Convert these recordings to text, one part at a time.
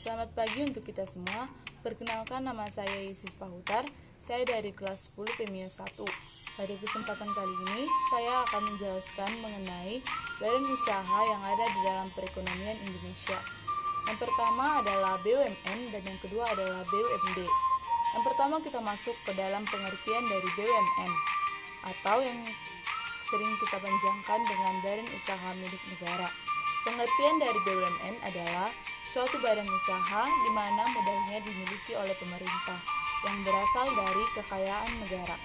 Selamat pagi untuk kita semua. Perkenalkan, nama saya Yesus Pahutar. Saya dari kelas 10 PMIA 1. Pada kesempatan kali ini, saya akan menjelaskan mengenai badan usaha yang ada di dalam perekonomian Indonesia. Yang pertama adalah BUMN dan yang kedua adalah BUMD. Yang pertama kita masuk ke dalam pengertian dari BUMN atau yang sering kita panjangkan dengan badan usaha milik negara. Pengertian dari BUMN adalah suatu badan usaha di mana modalnya dimiliki oleh pemerintah yang berasal dari kekayaan negara.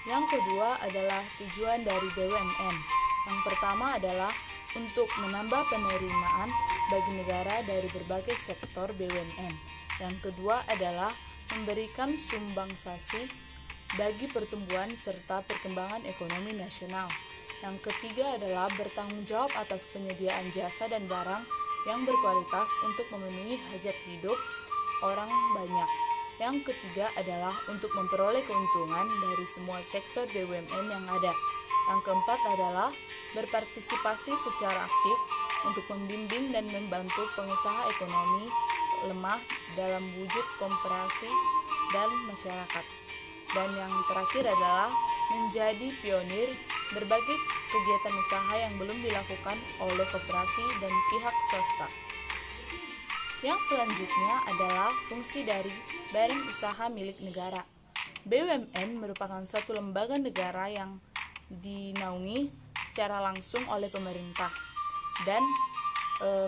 Yang kedua adalah tujuan dari BUMN. Yang pertama adalah untuk menambah penerimaan bagi negara dari berbagai sektor BUMN. Yang kedua adalah memberikan sumbangsasi bagi pertumbuhan serta perkembangan ekonomi nasional. Yang ketiga adalah bertanggung jawab atas penyediaan jasa dan barang yang berkualitas untuk memenuhi hajat hidup orang banyak. Yang ketiga adalah untuk memperoleh keuntungan dari semua sektor BUMN yang ada. Yang keempat adalah berpartisipasi secara aktif untuk membimbing dan membantu pengusaha ekonomi lemah dalam wujud koperasi dan masyarakat. Dan yang terakhir adalah menjadi pionir berbagai kegiatan usaha yang belum dilakukan oleh koperasi dan pihak swasta. Yang selanjutnya adalah fungsi dari badan usaha milik negara. BUMN merupakan suatu lembaga negara yang dinaungi secara langsung oleh pemerintah dan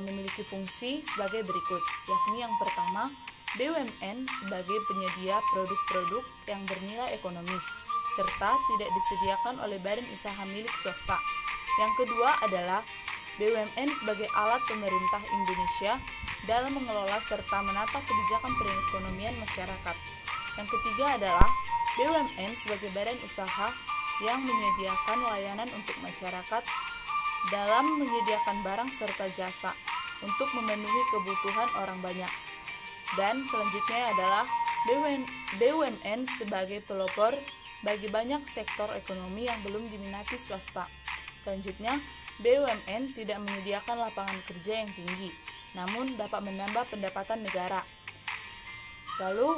memiliki fungsi sebagai berikut, yakni yang pertama, BUMN sebagai penyedia produk-produk yang bernilai ekonomis serta tidak disediakan oleh badan usaha milik swasta. Yang kedua adalah BUMN sebagai alat pemerintah Indonesia dalam mengelola serta menata kebijakan perekonomian masyarakat. Yang ketiga adalah BUMN sebagai badan usaha yang menyediakan layanan untuk masyarakat dalam menyediakan barang serta jasa untuk memenuhi kebutuhan orang banyak. Dan selanjutnya adalah BUMN sebagai pelopor bagi banyak sektor ekonomi yang belum diminati swasta. Selanjutnya, BUMN tidak menyediakan lapangan kerja yang tinggi, namun dapat menambah pendapatan negara. Lalu,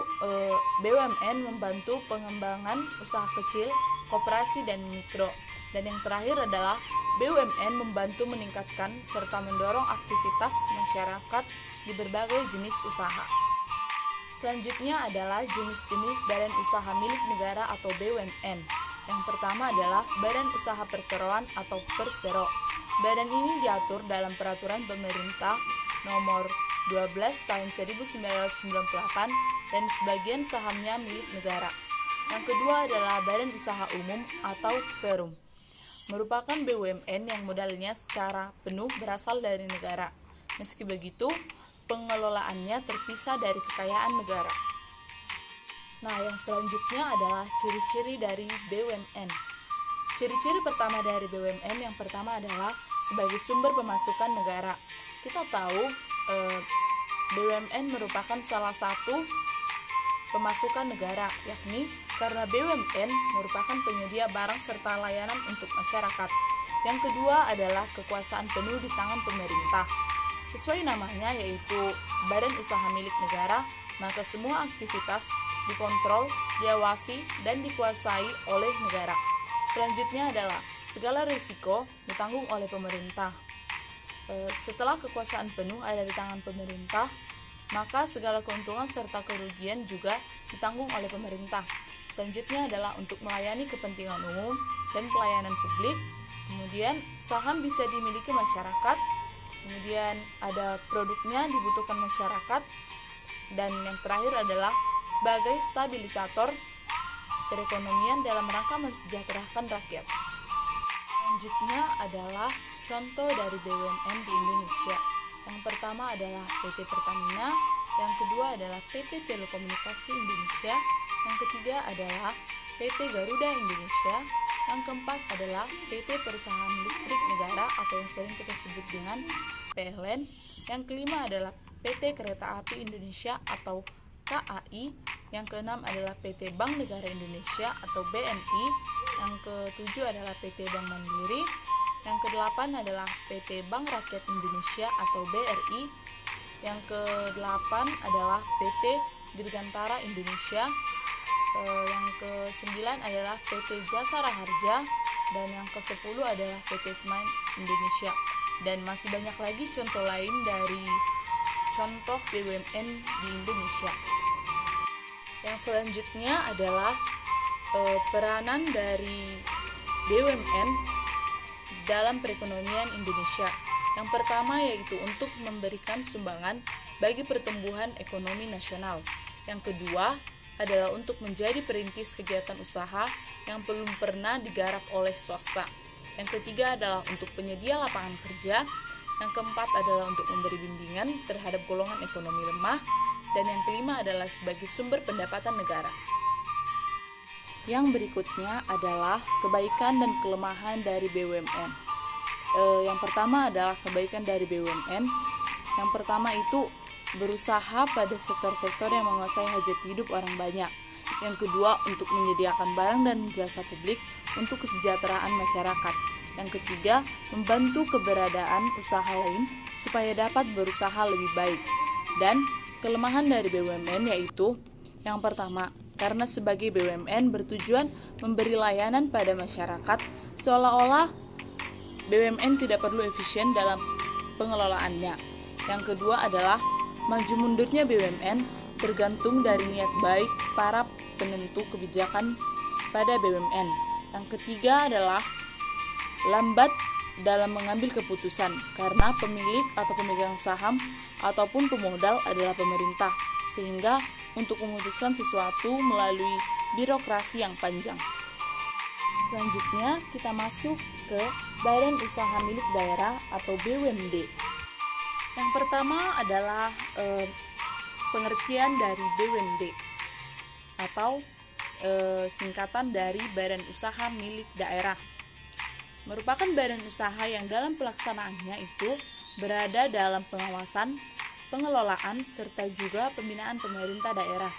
BUMN membantu pengembangan usaha kecil, koperasi, dan mikro. Dan yang terakhir adalah BUMN membantu meningkatkan serta mendorong aktivitas masyarakat di berbagai jenis usaha. Selanjutnya adalah jenis-jenis badan usaha milik negara atau BUMN. Yang pertama adalah Badan Usaha Perseroan atau Persero. Badan ini diatur dalam Peraturan Pemerintah Nomor 12 Tahun 1998 dan sebagian sahamnya milik negara. Yang kedua adalah Badan Usaha Umum atau Perum. Merupakan BUMN yang modalnya secara penuh berasal dari negara. Meski begitu, pengelolaannya terpisah dari kekayaan negara. Nah, yang selanjutnya adalah ciri-ciri dari BUMN. Ciri-ciri pertama dari BUMN yang pertama adalah sebagai sumber pemasukan negara. Kita tahu BUMN merupakan salah satu pemasukan negara, yakni karena BUMN merupakan penyedia barang serta layanan untuk masyarakat. Yang kedua adalah kekuasaan penuh di tangan pemerintah. Sesuai namanya yaitu badan usaha milik negara, maka semua aktivitas dikontrol, diawasi, dan dikuasai oleh negara. Selanjutnya adalah segala risiko ditanggung oleh pemerintah. Setelah kekuasaan penuh ada di tangan pemerintah, maka segala keuntungan serta kerugian juga ditanggung oleh pemerintah. Selanjutnya adalah untuk melayani kepentingan umum dan pelayanan publik. Kemudian saham bisa dimiliki masyarakat. Kemudian ada produknya dibutuhkan masyarakat. Dan yang terakhir adalah sebagai stabilisator perekonomian dalam rangka mensejahterakan rakyat. Selanjutnya adalah contoh dari BUMN di Indonesia. Yang pertama adalah PT Pertamina, yang kedua adalah PT Telekomunikasi Indonesia, yang ketiga adalah PT Garuda Indonesia, yang keempat adalah PT Perusahaan Listrik Negara atau yang sering kita sebut dengan PLN, yang kelima adalah PT Kereta Api Indonesia atau KAI, yang keenam adalah PT Bank Negara Indonesia atau BNI, yang ketujuh adalah PT Bank Mandiri, yang kedelapan adalah PT Bank Rakyat Indonesia atau BRI, Yang ke-8 adalah PT Dirgantara Indonesia. Yang ke-9 adalah PT Jasa Raharja, dan yang ke-10 adalah PT Semen Indonesia. Dan masih banyak lagi contoh lain dari contoh BUMN di Indonesia. Yang selanjutnya adalah peranan dari BUMN dalam perekonomian Indonesia. Yang pertama yaitu untuk memberikan sumbangan bagi pertumbuhan ekonomi nasional. Yang kedua adalah untuk menjadi perintis kegiatan usaha yang belum pernah digarap oleh swasta. Yang ketiga adalah untuk penyedia lapangan kerja. Yang keempat adalah untuk memberi bimbingan terhadap golongan ekonomi lemah. Dan yang kelima adalah sebagai sumber pendapatan negara. Yang berikutnya adalah kebaikan dan kelemahan dari BUMN. Yang pertama adalah kebaikan dari BUMN. Yang pertama itu berusaha pada sektor-sektor yang menguasai hajat hidup orang banyak. Yang kedua, untuk menyediakan barang dan jasa publik untuk kesejahteraan masyarakat. Yang ketiga, membantu keberadaan usaha lain supaya dapat berusaha lebih baik. Dan kelemahan dari BUMN yaitu yang pertama, karena sebagai BUMN bertujuan memberi layanan pada masyarakat, seolah-olah BUMN tidak perlu efisien dalam pengelolaannya. Yang kedua adalah maju mundurnya BUMN tergantung dari niat baik para penentu kebijakan pada BUMN. Yang ketiga adalah lambat dalam mengambil keputusan karena pemilik atau pemegang saham ataupun pemodal adalah pemerintah, sehingga untuk memutuskan sesuatu melalui birokrasi yang panjang. Selanjutnya kita masuk ke Badan Usaha Milik Daerah atau BUMD. Yang pertama adalah pengertian dari BUMD atau singkatan dari Badan Usaha Milik Daerah. Merupakan badan usaha yang dalam pelaksanaannya itu berada dalam pengawasan, pengelolaan, serta juga pembinaan pemerintah daerah.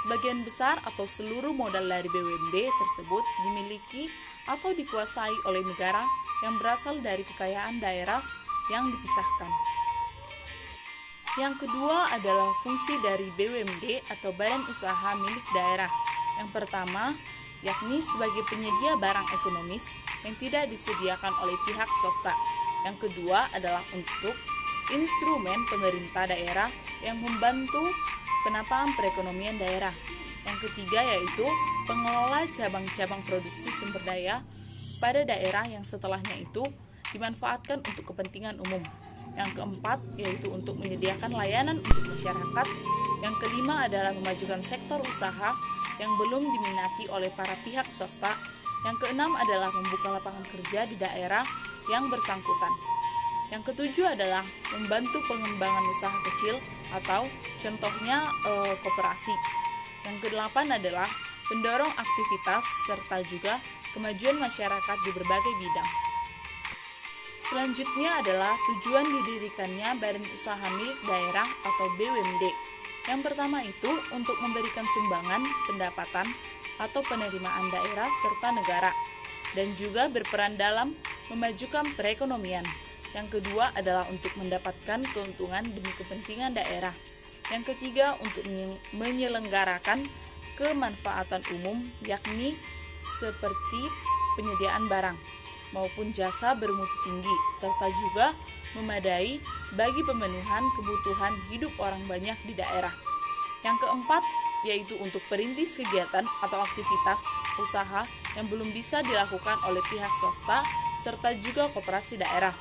Sebagian besar atau seluruh modal dari BUMD tersebut dimiliki atau dikuasai oleh negara yang berasal dari kekayaan daerah yang dipisahkan. Yang kedua adalah fungsi dari BUMD atau Badan Usaha Milik Daerah. Yang pertama, yakni sebagai penyedia barang ekonomis yang tidak disediakan oleh pihak swasta. Yang kedua adalah untuk instrumen pemerintah daerah yang membantu penataan perekonomian daerah. Yang ketiga yaitu pengelola cabang-cabang produksi sumber daya pada daerah yang setelahnya itu dimanfaatkan untuk kepentingan umum. Yang keempat yaitu untuk menyediakan layanan untuk masyarakat. Yang kelima adalah memajukan sektor usaha yang belum diminati oleh para pihak swasta. Yang keenam adalah membuka lapangan kerja di daerah yang bersangkutan. Yang ketujuh adalah membantu pengembangan usaha kecil atau contohnya koperasi. Yang kedelapan adalah mendorong aktivitas serta juga kemajuan masyarakat di berbagai bidang. Selanjutnya adalah tujuan didirikannya Badan Usaha Milik Daerah atau BUMD. Yang pertama itu untuk memberikan sumbangan, pendapatan, atau penerimaan daerah serta negara, dan juga berperan dalam memajukan perekonomian. Yang kedua adalah untuk mendapatkan keuntungan demi kepentingan daerah. Yang ketiga untuk menyelenggarakan kemanfaatan umum, yakni seperti penyediaan barang maupun jasa bermutu tinggi, serta juga memadai bagi pemenuhan kebutuhan hidup orang banyak di daerah. Yang keempat yaitu untuk perintis kegiatan atau aktivitas usaha yang belum bisa dilakukan oleh pihak swasta serta juga koperasi daerah.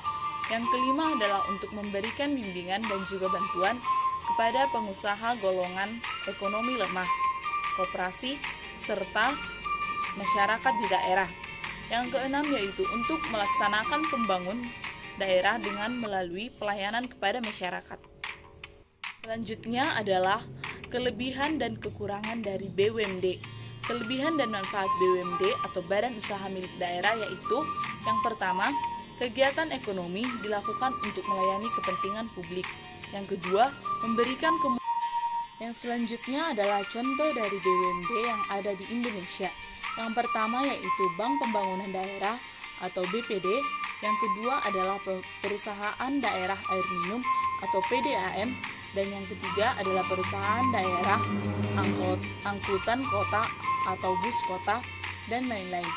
Yang kelima adalah untuk memberikan bimbingan dan juga bantuan kepada pengusaha golongan ekonomi lemah, koperasi, serta masyarakat di daerah. Yang keenam yaitu untuk melaksanakan pembangun daerah dengan melalui pelayanan kepada masyarakat. Selanjutnya adalah kelebihan dan kekurangan dari BUMD. Kelebihan dan manfaat BUMD atau Badan Usaha Milik Daerah yaitu yang pertama, kegiatan ekonomi dilakukan untuk melayani kepentingan publik. Yang kedua, memberikan Yang selanjutnya adalah contoh dari BUMD yang ada di Indonesia. Yang pertama yaitu Bank Pembangunan Daerah atau BPD. Yang kedua adalah Perusahaan Daerah Air Minum atau PDAM. Dan yang ketiga adalah perusahaan daerah, angkutan kota atau bus kota, dan lain-lain.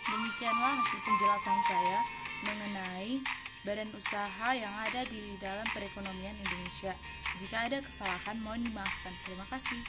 Demikianlah hasil penjelasan saya mengenai badan usaha yang ada di dalam perekonomian Indonesia. Jika ada kesalahan, mohon dimaafkan. Terima kasih.